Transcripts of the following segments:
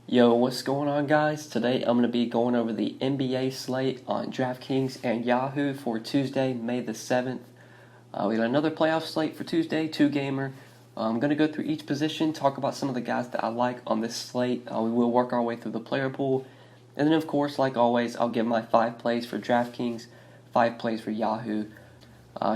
Yo, what's going on, guys? Today I'm going to be going over the NBA slate on DraftKings and Yahoo for Tuesday, May the 7th. We got another playoff slate for Tuesday, two-gamer. I'm going to go through each position, talk about some of the guys that I like on this slate. We will work our way through the player pool. And then, of course, like always, I'll give my 5 plays for DraftKings, 5 plays for Yahoo.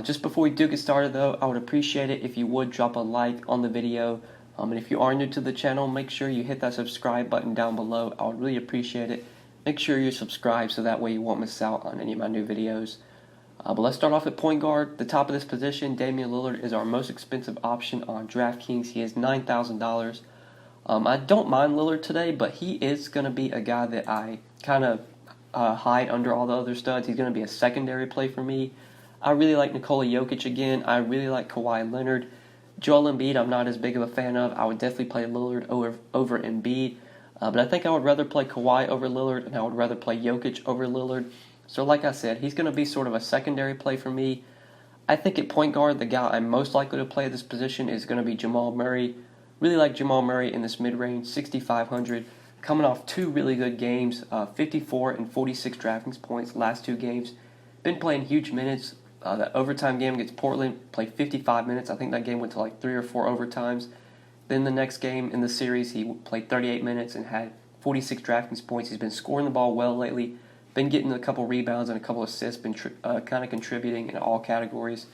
Just before we do get started, though, I would appreciate it if you would drop a like on the video. And if you are new to the channel, make sure you hit that subscribe button down below. I would really appreciate it. Make sure you're subscribed so that way you won't miss out on any of my new videos. But let's start off at point guard. The top of this position, Damian Lillard, is our most expensive option on DraftKings. He is $9,000. I don't mind Lillard today, but he is going to be a guy that I kind of hide under all the other studs. He's going to be a secondary play for me. I really like Nikola Jokic again. I really like Kawhi Leonard. Joel Embiid, I'm not as big of a fan of. I would definitely play Lillard over Embiid. But I think I would rather play Kawhi over Lillard, and I would rather play Jokic over Lillard. So like I said, he's going to be sort of a secondary play for me. I think at point guard, the guy I'm most likely to play at this position is going to be Jamal Murray. Really like Jamal Murray in this mid-range, 6,500. Coming off 2 really good games, 54 and 46 DraftKings points last 2 games. Been playing huge minutes. That overtime game against Portland, played 55 minutes. I think that game went to like 3 or 4 overtimes. Then the next game in the series, he played 38 minutes and had 46 DraftKings points. He's been scoring the ball well lately. Been getting a couple rebounds and a couple assists. Been kind of contributing in all categories.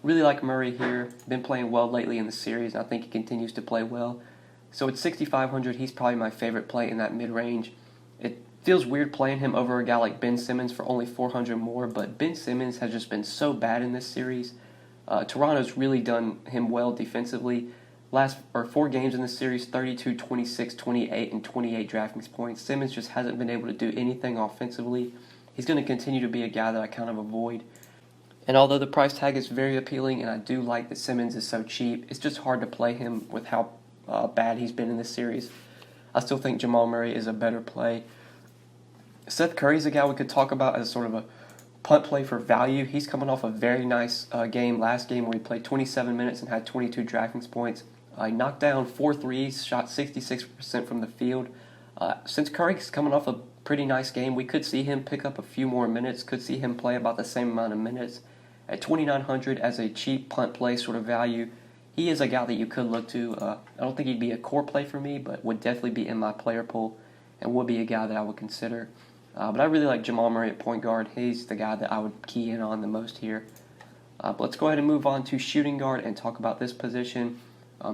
Really like Murray here. Been playing well lately in the series. I think he continues to play well. So at 6,500, he's probably my favorite play in that mid-range. It feels weird playing him over a guy like Ben Simmons for only 400 more, but Ben Simmons has just been so bad in this series. Toronto's really done him well defensively. Last 4 games in this series, 32, 26, 28, and 28 DraftKings points. Simmons just hasn't been able to do anything offensively. He's going to continue to be a guy that I kind of avoid. And although the price tag is very appealing, and I do like that Simmons is so cheap, it's just hard to play him with how bad he's been in this series. I still think Jamal Murray is a better play. Seth Curry's a guy we could talk about as sort of a punt play for value. He's coming off a very nice game last game where he played 27 minutes and had 22 DraftKings points. He knocked down 4 threes, shot 66% from the field. Since Curry's coming off a pretty nice game, we could see him pick up a few more minutes, could see him play about the same amount of minutes. At 2,900 as a cheap punt play sort of value, he is a guy that you could look to. I don't think he'd be a core play for me, but would definitely be in my player pool and would be a guy that I would consider. But I really like Jamal Murray at point guard. He's the guy that I would key in on the most here. But let's go ahead and move on to shooting guard and talk about this position.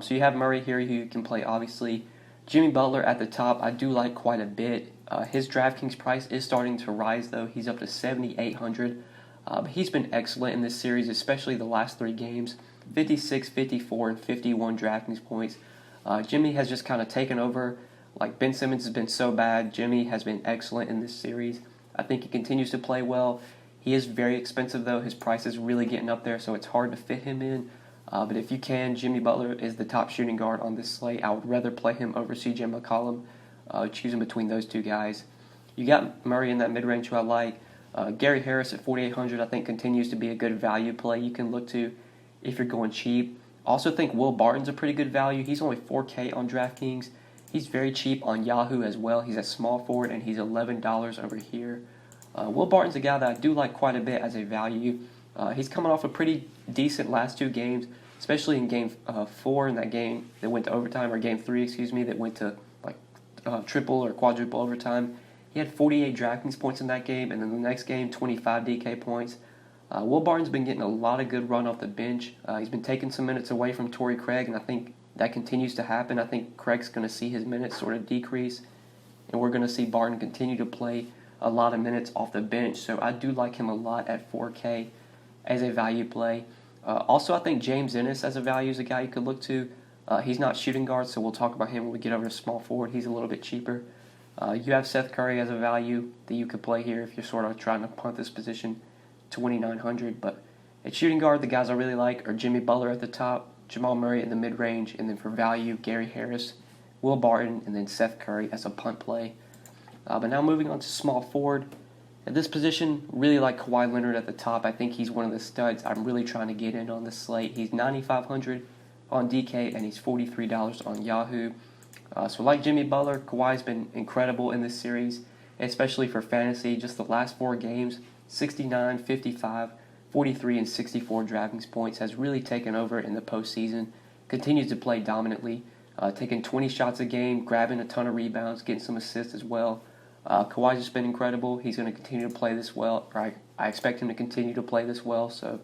So you have Murray here who you can play, obviously. Jimmy Butler at the top, I do like quite a bit. His DraftKings price is starting to rise, though. He's up to 7,800. He's been excellent in this series, especially the last 3 games. 56, 54, and 51 DraftKings points. Jimmy has just kind of taken over. Like Ben Simmons has been so bad, Jimmy has been excellent in this series. I think he continues to play well. He is very expensive, though. His price is really getting up there, so it's hard to fit him in. But if you can, Jimmy Butler is the top shooting guard on this slate. I would rather play him over CJ McCollum, choosing between those 2 guys. You got Murray in that mid-range who I like. Gary Harris at 4,800 I think continues to be a good value play you can look to if you're going cheap. Also think Will Barton's a pretty good value. He's only $4K on DraftKings. He's very cheap on Yahoo as well. He's a small forward, and he's $11 over here. Will Barton's a guy that I do like quite a bit as a value. He's coming off a pretty decent last 2 games, especially in Game 4 in that game that went to overtime, or Game 3, that went to like triple or quadruple overtime. He had 48 DraftKings points in that game, and then the next game, 25 DK points. Will Barton's been getting a lot of good run off the bench. He's been taking some minutes away from Torrey Craig, and I think that continues to happen. I think Craig's going to see his minutes sort of decrease, and we're going to see Barton continue to play a lot of minutes off the bench. So I do like him a lot at 4K as a value play. Also, I think James Ennis as a value is a guy you could look to. He's not shooting guard, so we'll talk about him when we get over to small forward. He's a little bit cheaper. You have Seth Curry as a value that you could play here if you're sort of trying to punt this position, 2,900. But at shooting guard, the guys I really like are Jimmy Butler at the top, Jamal Murray in the mid-range, and then for value, Gary Harris, Will Barton, and then Seth Curry as a punt play. But now moving on to small forward. At this position, really like Kawhi Leonard at the top. I think he's one of the studs I'm really trying to get in on this slate. He's $9,500 on DK, and he's $43 on Yahoo. So like Jimmy Butler, Kawhi's been incredible in this series, especially for fantasy. Just the last 4 games, 69, 55, 43, and 64 DraftKings points, has really taken over in the postseason. Continues to play dominantly, taking 20 shots a game, grabbing a ton of rebounds, getting some assists as well. Kawhi's just been incredible. He's going to continue to play this well. I expect him to continue to play this well. So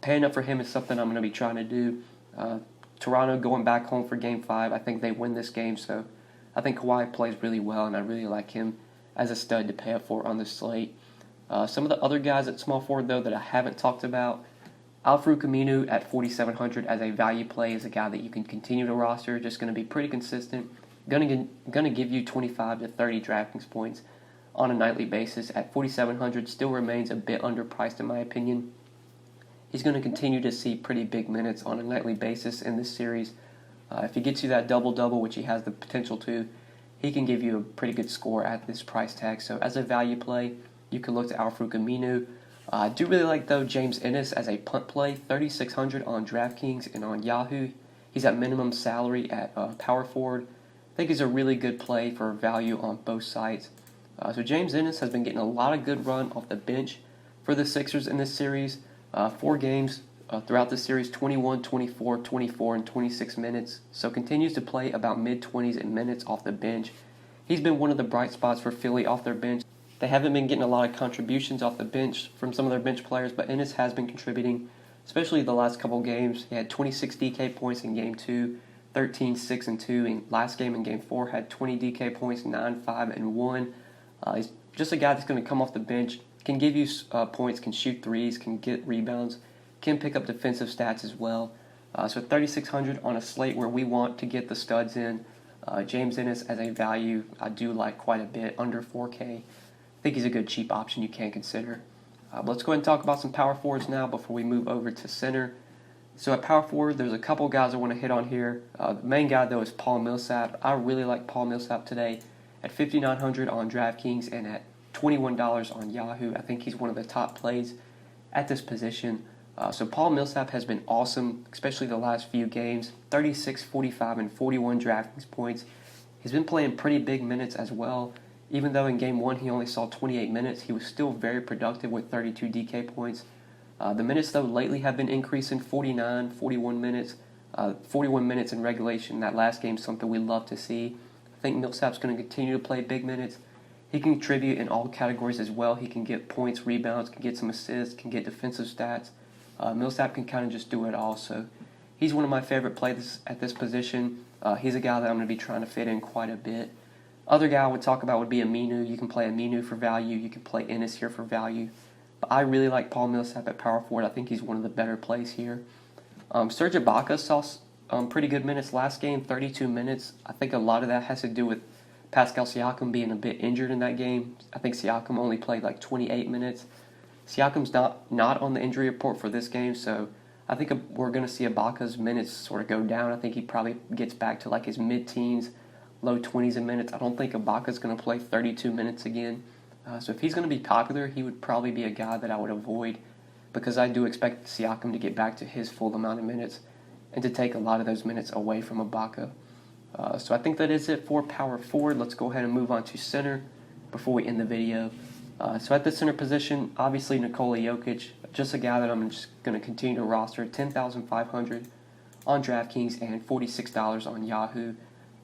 paying up for him is something I'm going to be trying to do. Toronto going back home for Game 5. I think they win this game. So I think Kawhi plays really well, and I really like him as a stud to pay up for on this slate. Some of the other guys at small forward, though, that I haven't talked about, Al-Farouq Aminu at 4,700 as a value play is a guy that you can continue to roster. Just going to be pretty consistent. Going to give you 25 to 30 DraftKings points on a nightly basis at 4,700. Still remains a bit underpriced in my opinion. He's going to continue to see pretty big minutes on a nightly basis in this series. If he gets you that double-double, which he has the potential to, he can give you a pretty good score at this price tag. So as a value play, you can look to Al-Farouq Aminu. I do really like, though, James Ennis as a punt play, 3,600 on DraftKings and on Yahoo. He's at minimum salary at power forward. I think he's a really good play for value on both sides. So James Ennis has been getting a lot of good run off the bench for the Sixers in this series. 4 games throughout the series, 21, 24, 24, and 26 minutes. So continues to play about mid-20s in minutes off the bench. He's been one of the bright spots for Philly off their bench. They haven't been getting a lot of contributions off the bench from some of their bench players, but Ennis has been contributing, especially the last couple games. He had 26 DK points in Game 2, 13, 6, and 2. In last game in Game 4, had 20 DK points, 9, 5, and 1. He's just a guy that's going to come off the bench, can give you points, can shoot threes, can get rebounds, can pick up defensive stats as well. So 3,600 on a slate where we want to get the studs in. James Ennis as a value, I do like quite a bit, under 4K. I think he's a good cheap option you can consider. But let's go ahead and talk about some power forwards now before we move over to center. So at power forward, there's a couple guys I want to hit on here. The main guy, though, is Paul Millsap. I really like Paul Millsap today at 5,900 on DraftKings and at $21 on Yahoo. I think he's one of the top plays at this position. So Paul Millsap has been awesome, especially the last few games. 36, 45, and 41 DraftKings points. He's been playing pretty big minutes as well. Even though in Game 1 he only saw 28 minutes, he was still very productive with 32 DK points. The minutes, though, lately have been increasing, 49, 41 minutes. 41 minutes in regulation. That last game is something we love to see. I think Millsap's going to continue to play big minutes. He can contribute in all categories as well. He can get points, rebounds, can get some assists, can get defensive stats. Millsap can kind of just do it all. So he's one of my favorite plays at this position. He's a guy that I'm going to be trying to fit in quite a bit. Other guy I would talk about would be Aminu. You can play Aminu for value. You can play Ennis here for value. But I really like Paul Millsap at power forward. I think he's one of the better plays here. SERGE BAKA saw pretty good minutes last game, 32 minutes. I think a lot of that has to do with Pascal Siakam being a bit injured in that game. I think Siakam only played like 28 minutes. Siakam's not on the injury report for this game, so I think we're going to see Ibaka's minutes sort of go down. I think he probably gets back to like his mid-teens, low 20s in minutes. I don't think Ibaka's going to play 32 minutes again. So if he's going to be popular, he would probably be a guy that I would avoid because I do expect Siakam to get back to his full amount of minutes and to take a lot of those minutes away from Ibaka. So I think that is it for power forward. Let's go ahead and move on to center before we end the video. So at the center position, obviously Nikola Jokic, just a guy that I'm just going to continue to roster, 10,500 on DraftKings and $46 on Yahoo.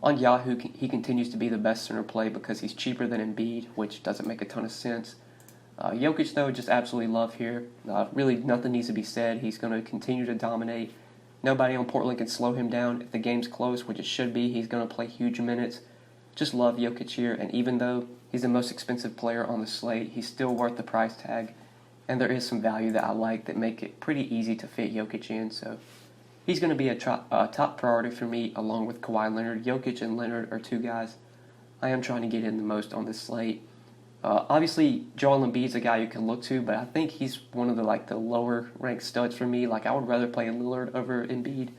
On Yahoo, he continues to be the best center play because he's cheaper than Embiid, which doesn't make a ton of sense. Jokic, though, just absolutely love here. Really, nothing needs to be said. He's going to continue to dominate. Nobody on Portland can slow him down. If the game's close, which it should be, he's going to play huge minutes. Just love Jokic here, and even though he's the most expensive player on the slate, he's still worth the price tag, and there is some value that I like that make it pretty easy to fit Jokic in, so he's going to be a top priority for me along with Kawhi Leonard. Jokic and Leonard are two guys I am trying to get in the most on this slate. Obviously, Joel Embiid's a guy you can look to, but I think he's one of the lower ranked studs for me. Like I would rather play Lillard over Embiid.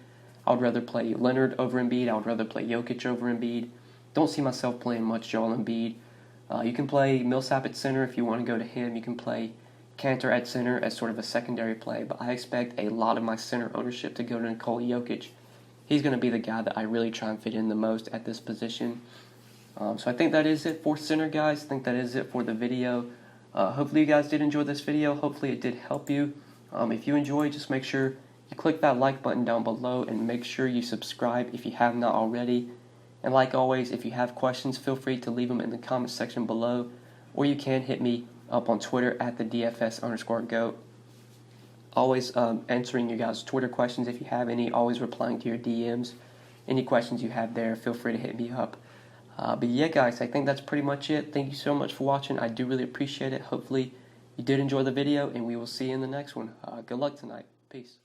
I would rather play Leonard over Embiid. I would rather play Jokic over Embiid. Don't see myself playing much Joel Embiid. You can play Millsap at center if you want to go to him. You can play Cantor at center as sort of a secondary play, but I expect a lot of my center ownership to go to Nikola Jokic he's going to be the guy that I really try and fit in the most at this position. So I think that is it for center, guys. I think that is it for the video. Hopefully you guys did enjoy this video. Hopefully it did help you. If you enjoyed, just make sure you click that like button down below and make sure you subscribe if you have not already. And like always, if you have questions, feel free to leave them in the comment section below, or you can hit me up on Twitter at the DFS_GOAT. Always answering you guys' Twitter questions if you have any, always replying to your DMs. Any questions you have there, feel free to hit me up. But yeah, guys, I think that's pretty much it. Thank you so much for watching. I do really appreciate it. Hopefully you did enjoy the video, and we will see you in the next one. Good luck tonight. Peace.